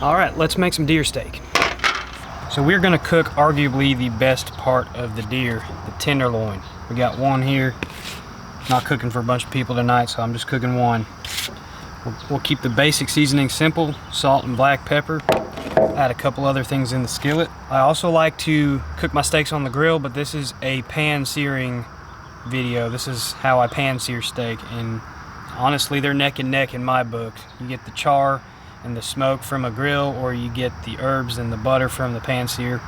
All right, let's make some deer steak. So we're gonna cook arguably the best part of the deer, the tenderloin. We got one here. Not cooking for a bunch of people tonight, so I'm just cooking one. We'll keep the basic seasoning simple, salt and black pepper. Add a couple other things in the skillet. I also like to cook my steaks on the grill, but this is a pan searing video. This is how I pan sear steak, and honestly they're neck and neck in my book. You get the char and the smoke from a grill, or you get the herbs and the butter from the pan sear.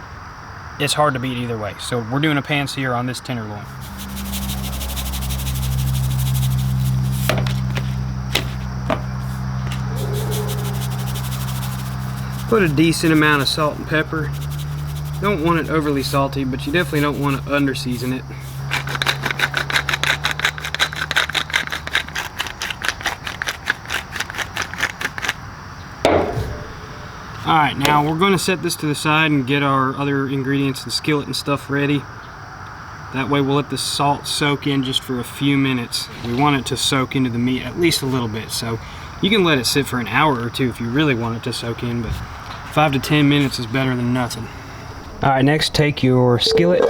It's hard to beat either way. So we're doing a pan sear on this tenderloin. Put a decent amount of salt and pepper. Don't want it overly salty, but you definitely don't want to under season it. Alright, now we're going to set this to the side and get our other ingredients and skillet and stuff ready. That way we'll let the salt soak in just for a few minutes. We want it to soak into the meat at least a little bit, so you can let it sit for an hour or two if you really want it to soak in, but 5 to 10 minutes is better than nothing. Alright, next take your skillet.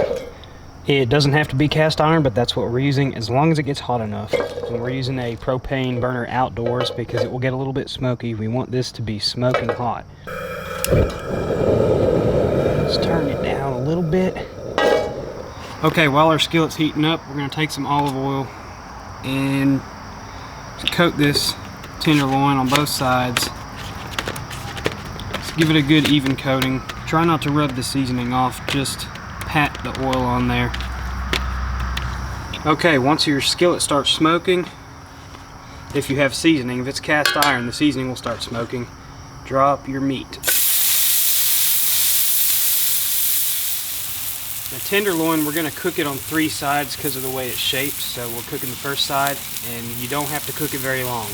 It doesn't have to be cast iron, but that's what we're using as long as it gets hot enough. And we're using a propane burner outdoors because it will get a little bit smoky. We want this to be smoking hot. Let's turn it down a little bit. Okay, while our skillet's heating up, we're going to take some olive oil and coat this tenderloin on both sides. Let's give it a good even coating. Try not to rub the seasoning off, just pat the oil on there. Okay, once your skillet starts smoking, if you have seasoning, if it's cast iron, the seasoning will start smoking. Drop your meat. The tenderloin, we're going to cook it on 3 sides because of the way it's shaped. So we're cooking the first side, and you don't have to cook it very long.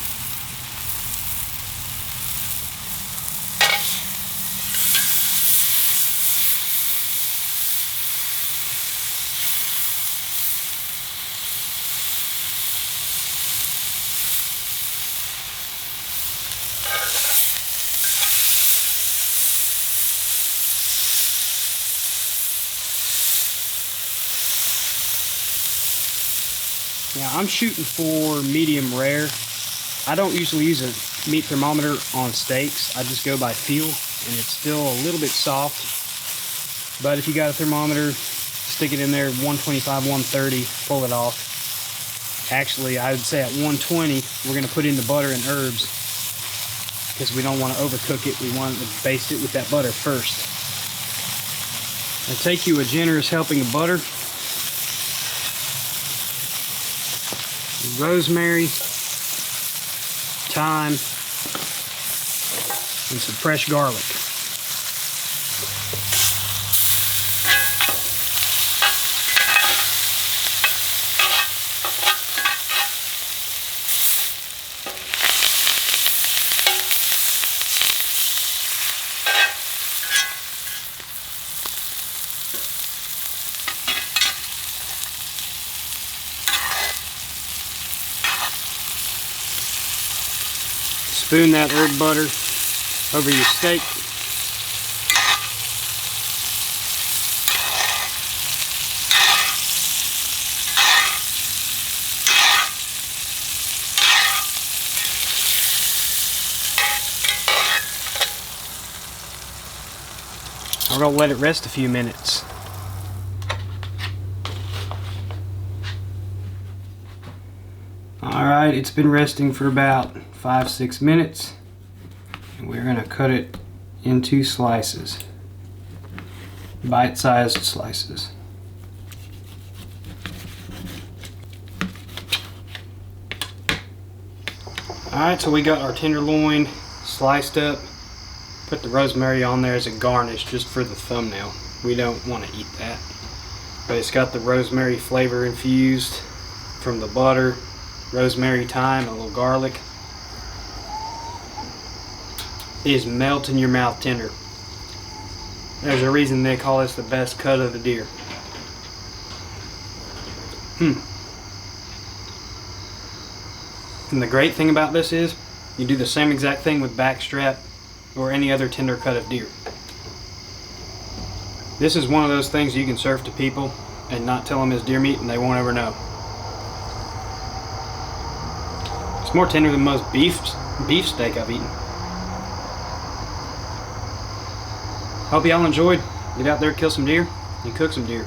Now I'm shooting for medium rare. I don't usually use a meat thermometer on steaks. I just go by feel, and it's still a little bit soft. But if you got a thermometer, stick it in there, 125, 130, pull it off. Actually, I would say at 120, we're going to put in the butter and herbs because we don't want to overcook it. We want to baste it with that butter first. Now take you a generous helping of butter. Rosemary, thyme, and some fresh garlic. Spoon that herb butter over your steak. I'm going to let it rest a few minutes. Alright, it's been resting for about 5-6 minutes, and we're going to cut it into slices, bite-sized slices. Alright, so we got our tenderloin sliced up. Put the rosemary on there as a garnish just for the thumbnail. We don't want to eat that, but it's got the rosemary flavor infused from the butter, rosemary, thyme, a little garlic. It is melt in your mouth tender. There's a reason they call this the best cut of the deer. And the great thing about this is you do the same exact thing with backstrap or any other tender cut of deer. This is one of those things you can serve to people and not tell them it's deer meat and they won't ever know. It's more tender than most beef steak I've eaten. Hope y'all enjoyed. Get out there, kill some deer, and cook some deer.